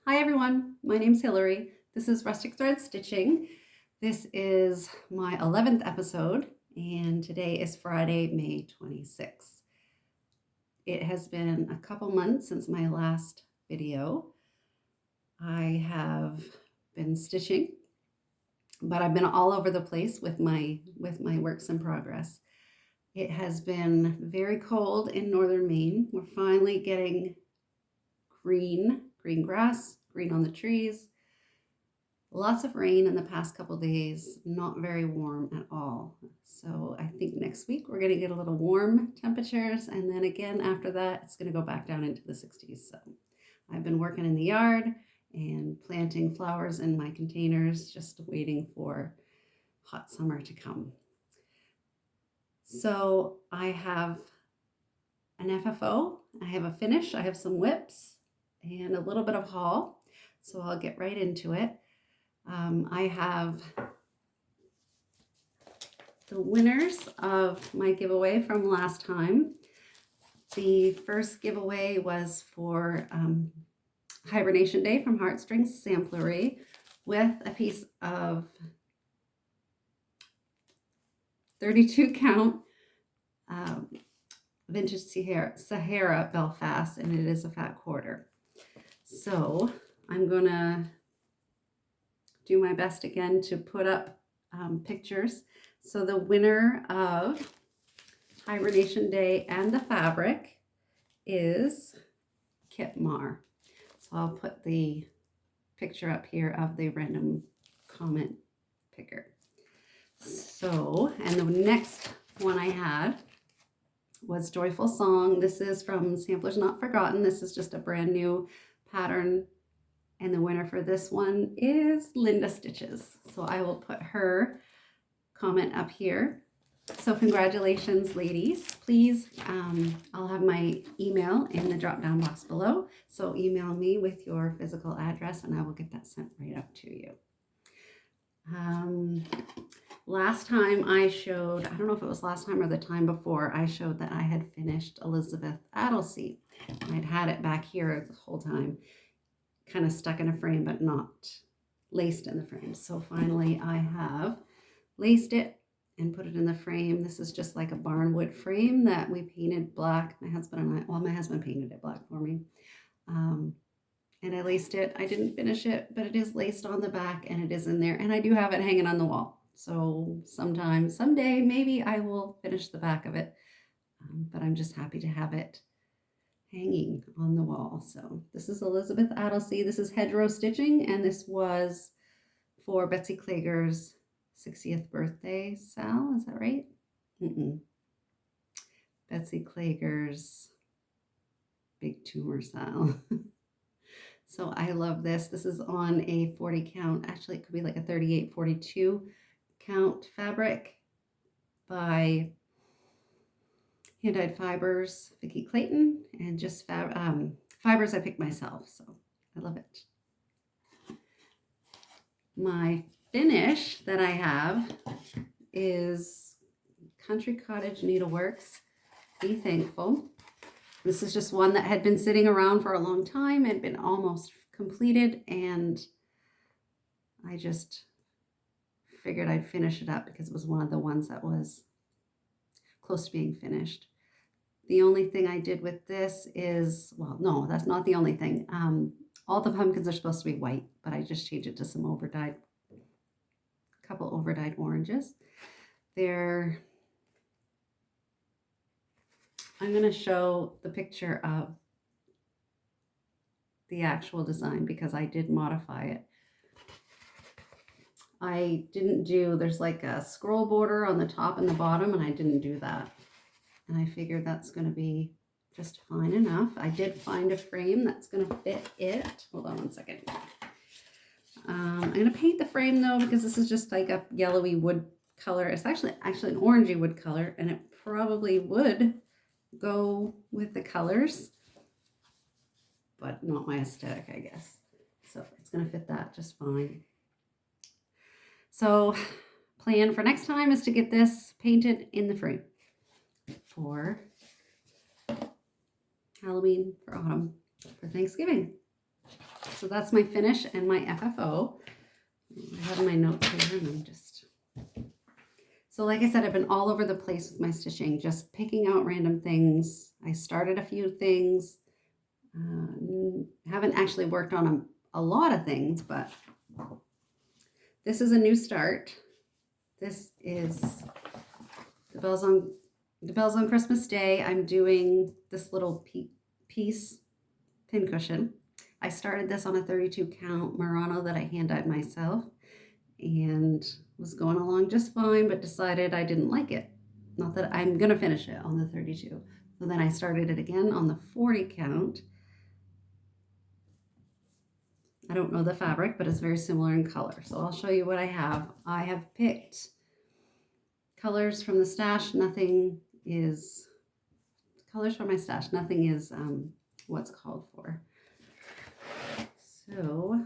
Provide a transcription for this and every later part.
Hi everyone, my name's Hillary. This is Rustic Thread Stitching. This is my 11th episode and today is Friday, May 26th. It has been a couple months since my last video. I have been stitching, but I've been all over the place with my works in progress. It has been very cold in northern Maine. We're finally getting green grass, green on the trees. Lots of rain in the past couple days, not very warm at all. So I think next week we're going to get a little warm temperatures, and then again after that it's going to go back down into the 60s. So I've been working in the yard and planting flowers in my containers, just waiting for hot summer to come. So I have an FFO, I have a finish, I have some whips, and a little bit of haul. So I'll get right into it. I have the winners of my giveaway from last time. The first giveaway was for Hibernation Day from Heartstrings Samplery with a piece of 32 count vintage Sahara Belfast, and it is a fat quarter. So I'm gonna do my best again to put up pictures. So the winner of Hibernation Day and the fabric is Kip Mar. So I'll put the picture up here of the random comment picker. So, and the next one I had was Joyful Song. This is from Samplers Not Forgotten. This is just a brand new pattern, and the winner for this one is Linda Stitches. So I will put her comment up here. So congratulations, ladies. Please, I'll have my email in the drop down box below. So email me with your physical address and I will get that sent right up to you. Last time I showed, I don't know if it was last time or the time before, I showed that I had finished Elizabeth Addlesey. I'd had it back here the whole time, kind of stuck in a frame, but not laced in the frame. So finally I have laced it and put it in the frame. This is just like a barnwood frame that we painted black. My husband and I, well, my husband painted it black for me. And I laced it. I didn't finish it, but it is laced on the back and it is in there. And I do have it hanging on the wall. So someday, maybe I will finish the back of it. But I'm just happy to have it hanging on the wall. So this is Elizabeth Addlesey. This is hedgerow stitching, and this was for Betsy Klager's 60th birthday. Sal, is that right? Betsy Klager's big tumor Sal. So I love this. This is on a 40 count. Actually, it could be like a 38, 42 count fabric by Hand-Dyed Fibers, Vicki Clayton, and just fibers I picked myself. So I love it. My finish that I have is Country Cottage Needleworks, Be Thankful. This is just one that had been sitting around for a long time, had been almost completed, and I just figured I'd finish it up because it was one of the ones that was close to being finished. The only thing I did with this is, well, no, that's not the only thing. All the pumpkins are supposed to be white, but I just changed it to some overdyed, a couple overdyed oranges. I'm going to show the picture of the actual design because I did modify it. I didn't do, there's like a scroll border on the top and the bottom, and I didn't do that. And I figured that's going to be just fine enough. I did find a frame that's going to fit it. Hold on one second. I'm going to paint the frame though, because this is just like a yellowy wood color. It's actually an orangey wood color, and it probably would go with the colors, but not my aesthetic, I guess. So it's going to fit that just fine. So plan for next time is to get this painted in the frame for Halloween, for autumn, for Thanksgiving. So So that's my finish and my FFO. I have my notes here and I'm just... So like I said, I've been all over the place with my stitching, just picking out random things. I started a few things. Haven't actually worked on a lot of things, but this is a new start. This is the Bells on Christmas Day. I'm doing this little piece pincushion. I started this on a 32 count Murano that I hand dyed myself and was going along just fine, but decided I didn't like it. Not that I'm gonna finish it on the 32. So then I started it again on the 40 count. I don't know the fabric, but it's very similar in color. So I'll show you what I have. I have picked colors from the stash. Nothing is, colors from my stash. Nothing is what's called for. So,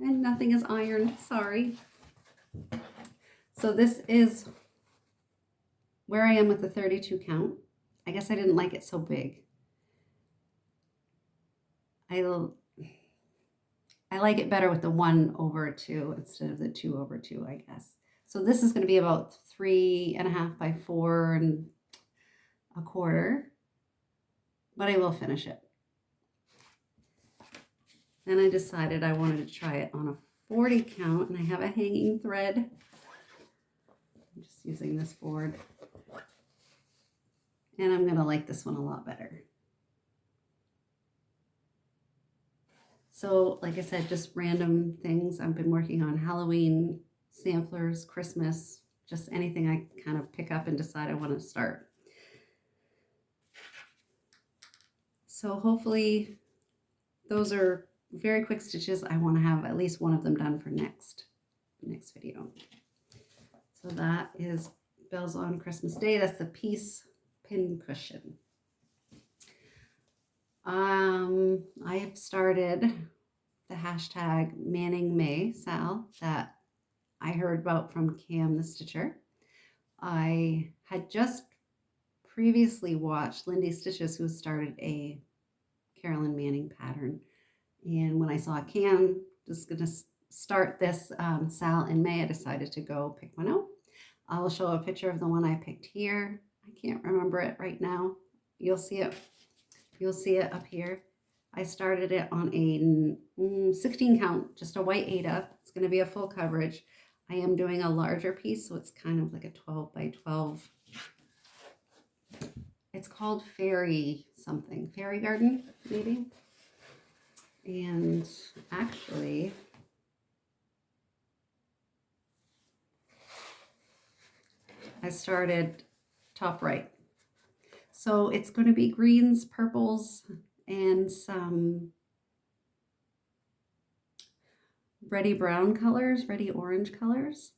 and nothing is ironed, sorry. So this is where I am with the 32 count. I guess I didn't like it so big. I like it better with the 1/2 instead of the 2/2, I guess. So this is going to be about 3.5 by 4.25, but I will finish it. Then I decided I wanted to try it on a 40 count, and I have a hanging thread. I'm just using this board. And I'm going to like this one a lot better. So, like I said, just random things. I've been working on Halloween samplers, Christmas, just anything I kind of pick up and decide I want to start. So hopefully those are very quick stitches. I want to have at least one of them done for next video. So that is Bells on Christmas Day. That's the piece pin cushion. I have started the hashtag Manning May Sal that I heard about from Cam the Stitcher. I had just previously watched Lindy Stitches, who started a Carolyn Manning pattern. And when I saw Cam was going to start this Sal in May, I decided to go pick one out. I will show a picture of the one I picked here. I can't remember it right now. You'll see it. You'll see it up here. I started it on a 16 count, just a white Aida. It's going to be a full coverage. I am doing a larger piece, so it's kind of like a 12 by 12. It's called Fairy something, Fairy Garden, maybe. And actually, I started top right. So it's going to be greens, purples, and some reddy brown colors, reddy orange colors.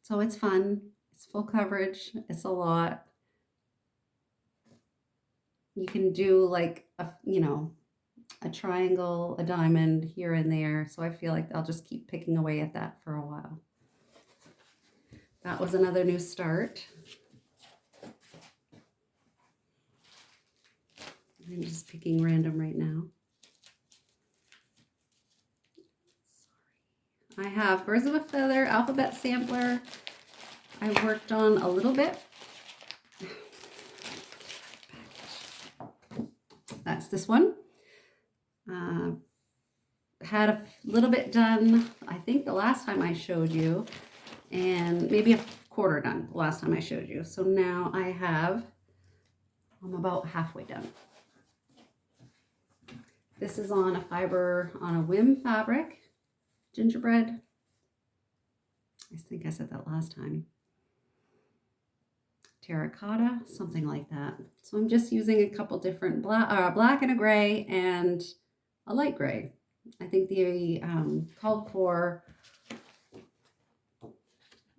So it's fun. It's full coverage. It's a lot. You can do like a triangle, a diamond here and there. So I feel like I'll just keep picking away at that for a while. That was another new start. I'm just picking random right now. I have Birds of a Feather alphabet sampler. I worked on a little bit. That's this one. Had a little bit done, I think the last time I showed you, and maybe a quarter done the last time I showed you. So now I'm about halfway done. This is on a fiber on a whim fabric, gingerbread. I think I said that last time. Terracotta, something like that. So I'm just using a couple different black and a gray and a light gray. I think the called for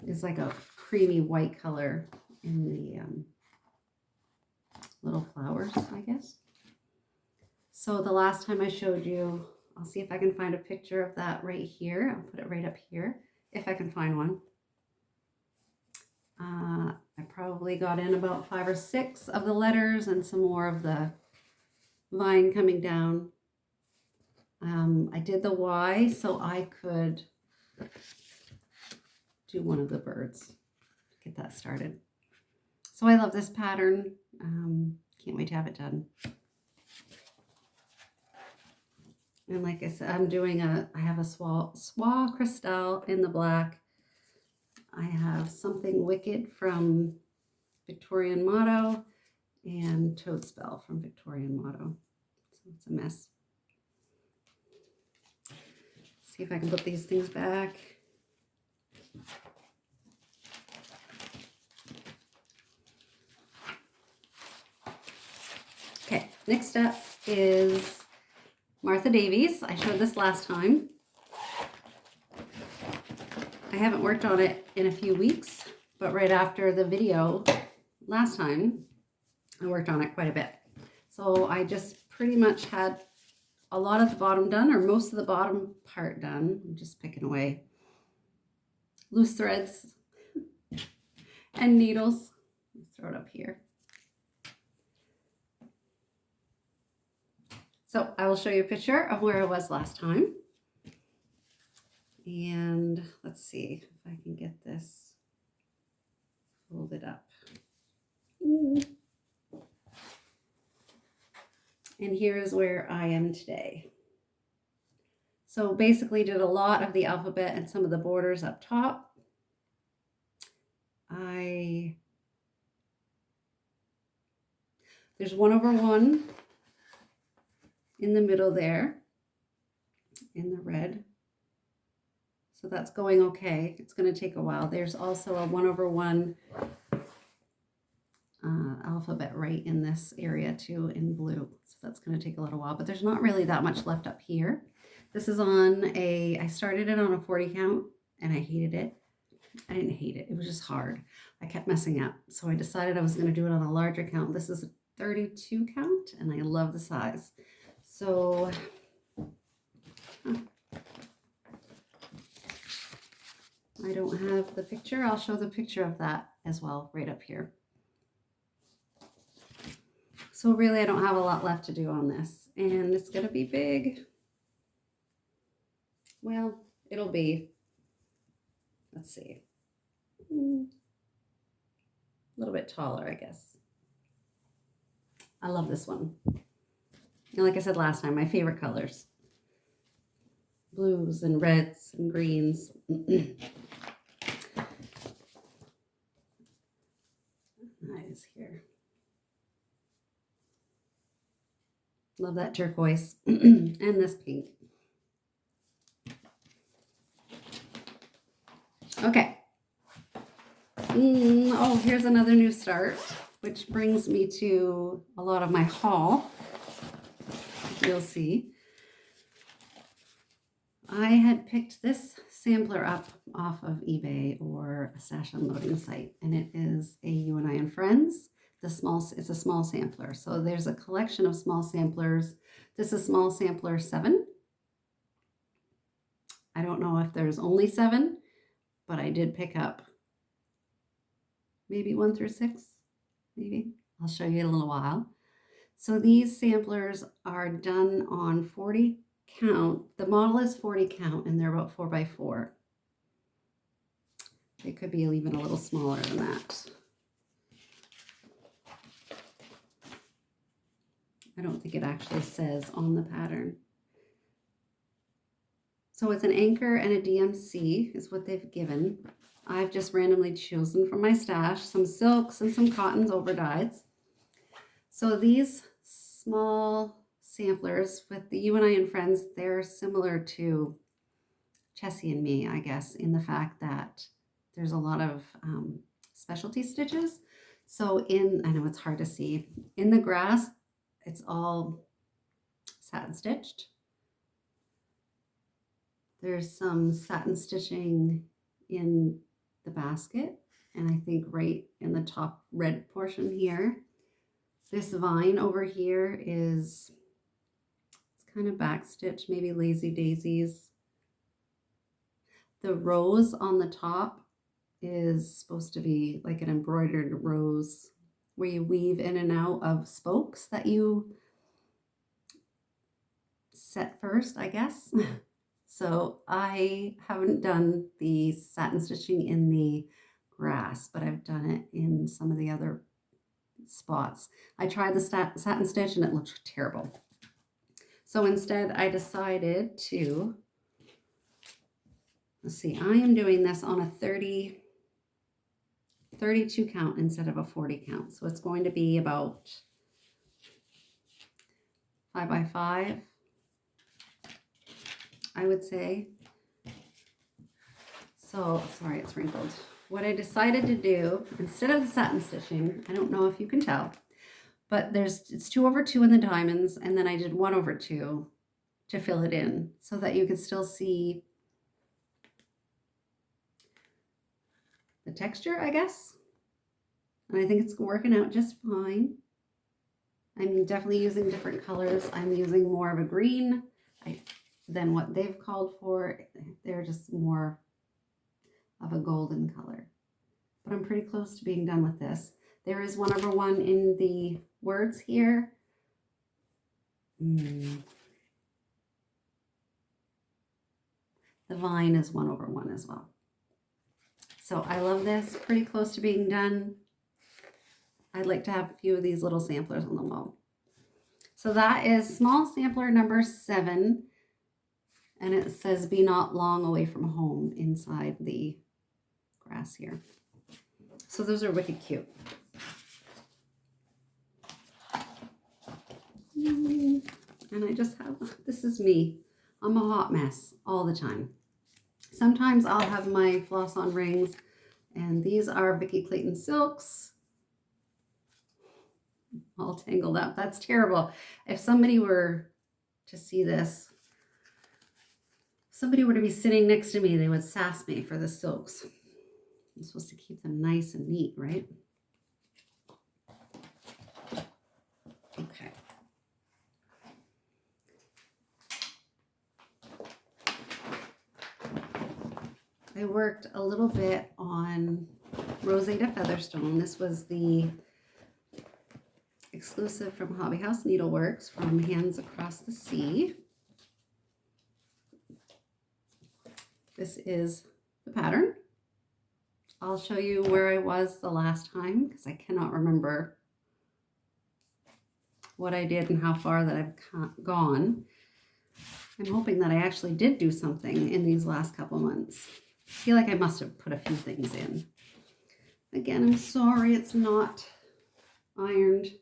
is like a creamy white color in the little flowers, I guess. So the last time I showed you, I'll see if I can find a picture of that right here. I'll put it right up here, if I can find one. I probably got in about 5 or 6 of the letters and some more of the vine coming down. I did the Y so I could do one of the birds, get that started. So I love this pattern. Can't wait to have it done. And like I said, I have a Soie Cristal in the black. I have Something Wicked from Victorian Motto and Toadspell from Victorian Motto. So it's a mess. See if I can put these things back. Okay, next up is Martha Davies. I showed this last time. I haven't worked on it in a few weeks, but right after the video last time, I worked on it quite a bit. So I just pretty much had a lot of the bottom done, or most of the bottom part done. I'm just picking away loose threads and needles. Let's throw it up here. So I will show you a picture of where I was last time. And let's see if I can get this folded up. And here's where I am today. So basically did a lot of the alphabet and some of the borders up top. There's 1/1 in the middle there in the red. So that's going okay. It's going to take a while. There's also a 1/1 alphabet right in this area too in blue. So that's going to take a little while, but there's not really that much left up here. This is I started it on a 40 count and I hated it. I didn't hate it. It was just hard. I kept messing up. So I decided I was going to do it on a larger count. This is a 32 count and I love the size. So I don't have the picture. I'll show the picture of that as well right up here. So really I don't have a lot left to do on this, and it's going to be big. Well, it'll be, let's see, a little bit taller, I guess. I love this one. And like I said last time, my favorite colors. Blues and reds and greens. That is here. Love that turquoise and this pink. Okay. Oh, here's another new start, which brings me to a lot of my haul. You'll see. I had picked this sampler up off of eBay or a stash unloading site, and it is a You and I and Friends. It's a small sampler. So there's a collection of small samplers. This is small sampler 7. I don't know if there's only 7, but I did pick up maybe 1 through 6, maybe. I'll show you in a little while. So these samplers are done on 40 count. The model is 40 count and they're about 4x4. They could be even a little smaller than that. I don't think it actually says on the pattern. So it's an anchor and a DMC is what they've given. I've just randomly chosen from my stash some silks and some cottons overdyes. So these small samplers with the You and I and Friends, they're similar to Chessie and Me, I guess, in the fact that there's a lot of specialty stitches. So I know it's hard to see, in the grass, it's all satin stitched. There's some satin stitching in the basket, and I think right in the top red portion here. This vine over here it's kind of back stitched, maybe lazy daisies. The rose on the top is supposed to be like an embroidered rose where you weave in and out of spokes that you set first, I guess. So I haven't done the satin stitching in the grass, but I've done it in some of the other spots. I tried the satin stitch and it looked terrible. So instead I decided to, let's see, I am doing this on a 32 count instead of a 40 count. So it's going to be about 5 by 5, I would say. So, sorry, it's wrinkled. What I decided to do, instead of the satin stitching, I don't know if you can tell, but it's 2/2 in the diamonds, and then I did 1/2 to fill it in so that you could still see the texture, I guess. And I think it's working out just fine. I'm definitely using different colors. I'm using more of a green than what they've called for. They're just more of a golden color. But I'm pretty close to being done with this. There is 1/1 in the words here. The vine is 1/1 as well. So I love this. Pretty close to being done. I'd like to have a few of these little samplers on the wall. So that is small sampler number 7. And it says, be not long away from home inside the grass here. So those are wicked cute. And I just have, this is me. I'm a hot mess all the time. Sometimes I'll have my floss on rings, and these are Vicki Clayton silks. All tangled up. That's terrible. If somebody were to see this, somebody were to be sitting next to me, they would sass me for the silks. I'm supposed to keep them nice and neat, right? Okay. I worked a little bit on Rosetta Featherstone. This was the exclusive from Hobby House Needleworks from Hands Across the Sea. This is the pattern. I'll show you where I was the last time because I cannot remember what I did and how far that I've gone. I'm hoping that I actually did do something in these last couple months. I feel like I must have put a few things in. Again, I'm sorry it's not ironed.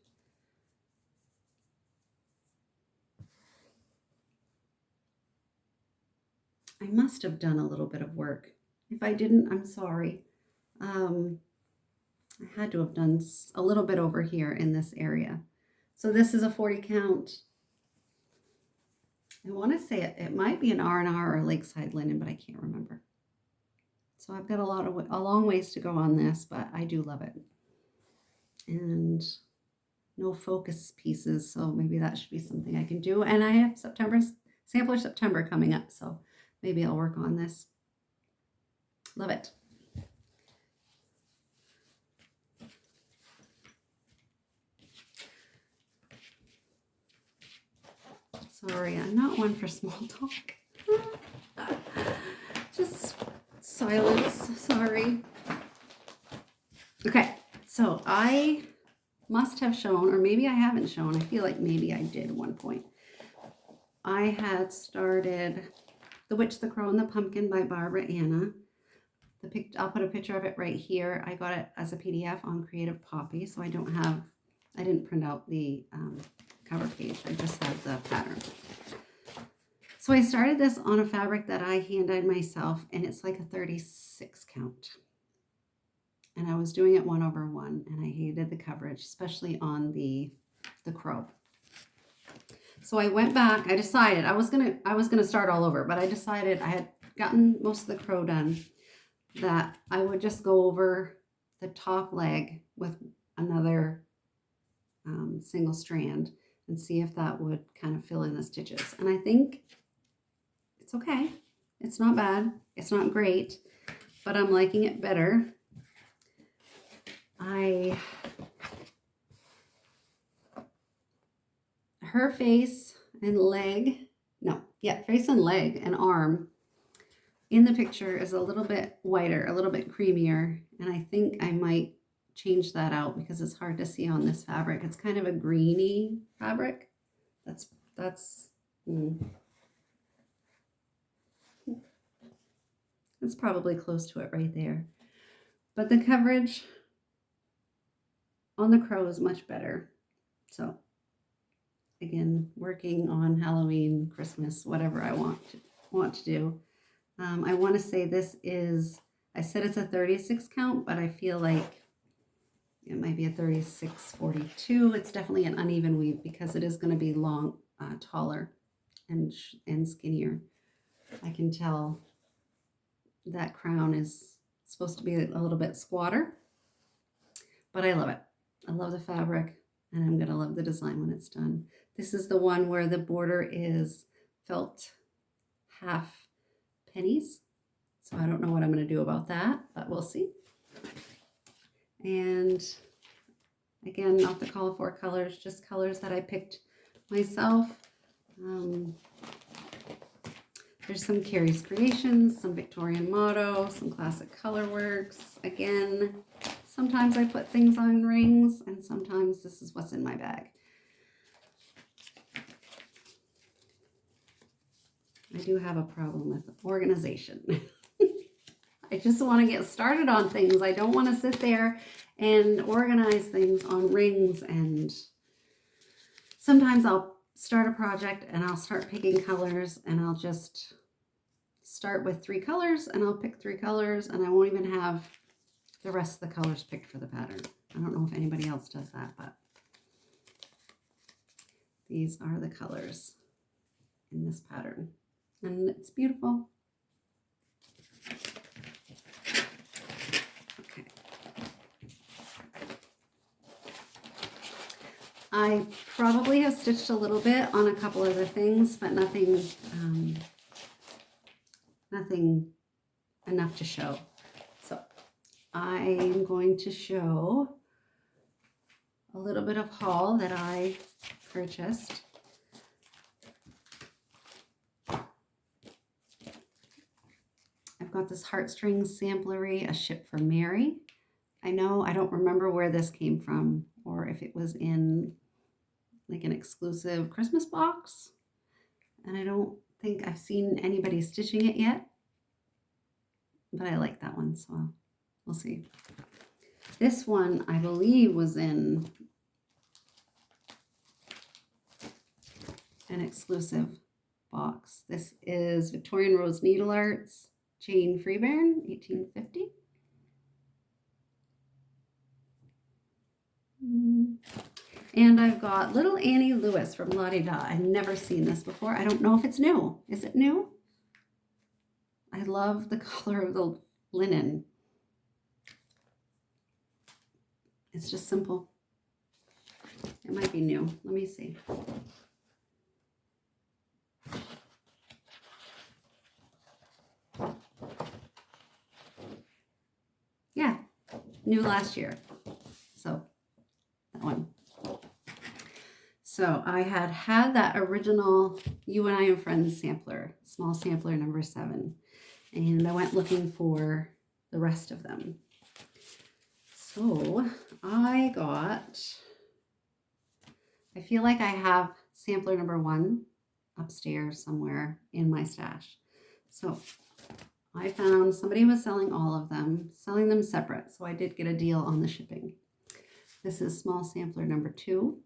I must have done a little bit of work. If I didn't, I'm sorry. I had to have done a little bit over here in this area. So this is a 40 count. I want to say it might be an R&R or Lakeside Linen, but I can't remember. So I've got a long ways to go on this, but I do love it. And no focus pieces, so maybe that should be something I can do. And I have Sampler September coming up, so maybe I'll work on this. Love it. Sorry, I'm not one for small talk. Just silence, sorry. Okay, so I must have shown, or maybe I haven't shown, I feel like maybe I did at one point. I had started The Witch, the Crow, and the Pumpkin by Barbara Anna. I'll put a picture of it right here. I got it as a PDF on Creative Poppy, so I didn't print out the cover page. I just have the pattern. So I started this on a fabric that I hand-dyed myself, and it's like a 36 count. And I was doing it 1/1, and I hated the coverage, especially on the crow. So I went back. I decided I was gonna start all over, but I decided I had gotten most of the crow done, that I would just go over the top leg with another single strand and see if that would kind of fill in the stitches. And I think it's okay. It's not bad. It's not great, but I'm liking it better. Her face and leg no, yeah, face and leg and arm in the picture is a little bit whiter, a little bit creamier, and I think I might change that out because it's hard to see on this fabric. It's kind of a greeny fabric. That's mm, that's probably close to it right there. But the coverage on the crow is much better. So again, working on Halloween, Christmas, whatever I want to do. I want to say this is, I said it's a 36 count, but I feel like it might be a 36-42. It's definitely an uneven weave because it is going to be long, taller and skinnier. I can tell that crown is supposed to be a little bit squatter, but I love it. I love the fabric, and I'm going to love the design when it's done. This is the one where the border is felt half pennies. So I don't know what I'm going to do about that, but we'll see. And again, not the call for colors, just colors that I picked myself. There's some Carrie's Creations, some Victorian Motto, some Classic Colorworks. Again, sometimes I put things on rings, and sometimes this is what's in my bag. I do have a problem with organization. I just want to get started on things. I don't want to sit there and organize things on rings. And sometimes I'll start a project and I'll start picking colors, and I'll just start with 3 colors and I'll pick 3 colors, and I won't even have the rest of the colors picked for the pattern. I don't know if anybody else does that, but these are the colors in this pattern, and it's beautiful. Okay. I probably have stitched a little bit on a couple other things, but nothing enough to show. So I'm going to show a little bit of haul that I purchased. I've got this heartstring samplery, A Ship for Mary. I don't remember where this came from, or if it was in like an exclusive Christmas box. And I don't think I've seen anybody stitching it yet, but I like that one, so we'll see. This one, I believe, was in an exclusive box. This is Victorian Rose Needle Arts, Jane Freebairn, 1850. And I've got Little Annie Lewis from La-Di Da. I've never seen this before. I don't know if it's new. Is it new? I love the color of the linen. It's just simple. It might be new. Let me see. Yeah, new last year. So that one. So I had that original You and I and Friends sampler, small sampler number 7. And I went looking for the rest of them. So I feel like I have sampler number 1 upstairs somewhere in my stash. So I found somebody was selling all of them, selling them separate. So I did get a deal on the shipping. This is small sampler number 2.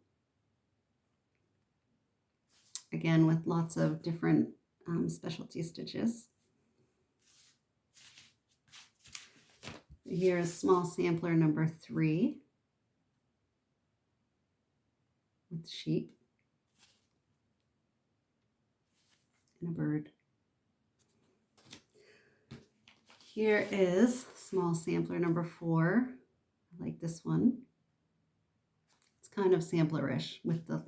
Again, with lots of different specialty stitches. Here's small sampler number 3 with sheep and a bird. Here is small sampler number 4. I like this one. It's kind of samplerish with the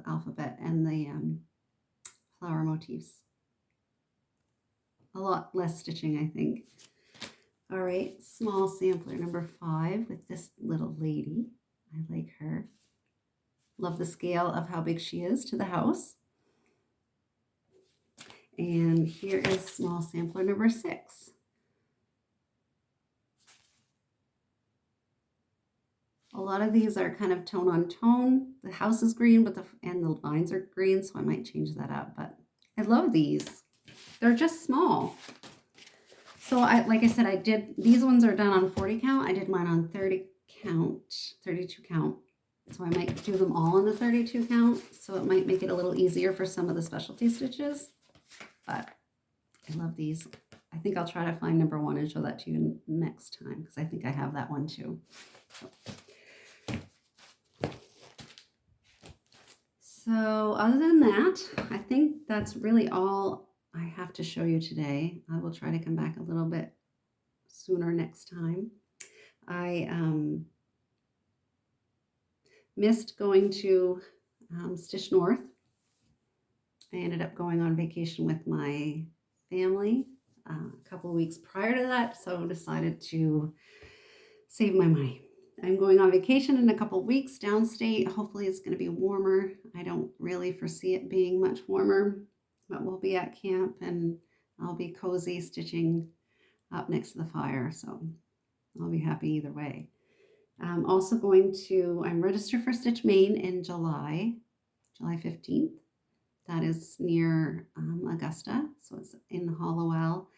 alphabet and the flower motifs. A lot less stitching, I think. All right, small sampler number 5 with this little lady. I like her. Love the scale of how big she is to the house. And here is small sampler number 6. A lot of these are kind of tone on tone. The house is green, but the lines are green, so I might change that up. But I love these. They're just small. So like I said, these ones are done on 40 count. I did mine on 30 count, 32 count. So I might do them all on the 32 count. So it might make it a little easier for some of the specialty stitches. But I love these. I think I'll try to find number 1 and show that to you next time, because I think I have that one too. So other than that, I think that's really all I have to show you today. I will try to come back a little bit sooner next time. I missed going to Stitch North. I ended up going on vacation with my family a couple of weeks prior to that, so decided to save my money. I'm going on vacation in a couple of weeks downstate. Hopefully it's going to be warmer. I don't really foresee it being much warmer, but we'll be at camp and I'll be cozy stitching up next to the fire, so I'll be happy either way. I'm also I'm registered for Stitch Maine in July 15th. That is near Augusta, so it's in Hollowell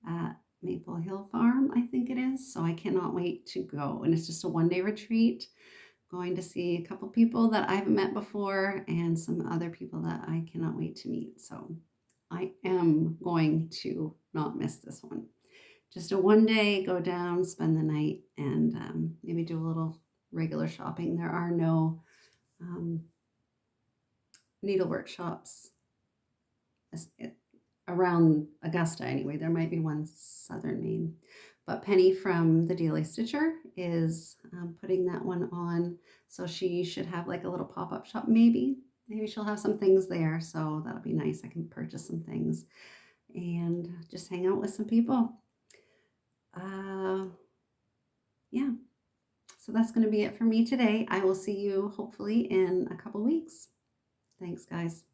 at Maple Hill Farm, I think it is. So I cannot wait to go. And it's just a one-day retreat, going to see a couple people that I haven't met before and some other people that I cannot wait to meet. So I am going to not miss this one. Just a one day, go down, spend the night, and maybe do a little regular shopping. There are no needlework shops around Augusta anyway. There might be one southern Maine. But Penny from the Daily Stitcher is putting that one on. So she should have like a little pop-up shop maybe. Maybe she'll have some things there. So that'll be nice. I can purchase some things and just hang out with some people. Yeah. So that's going to be it for me today. I will see you hopefully in a couple weeks. Thanks, guys.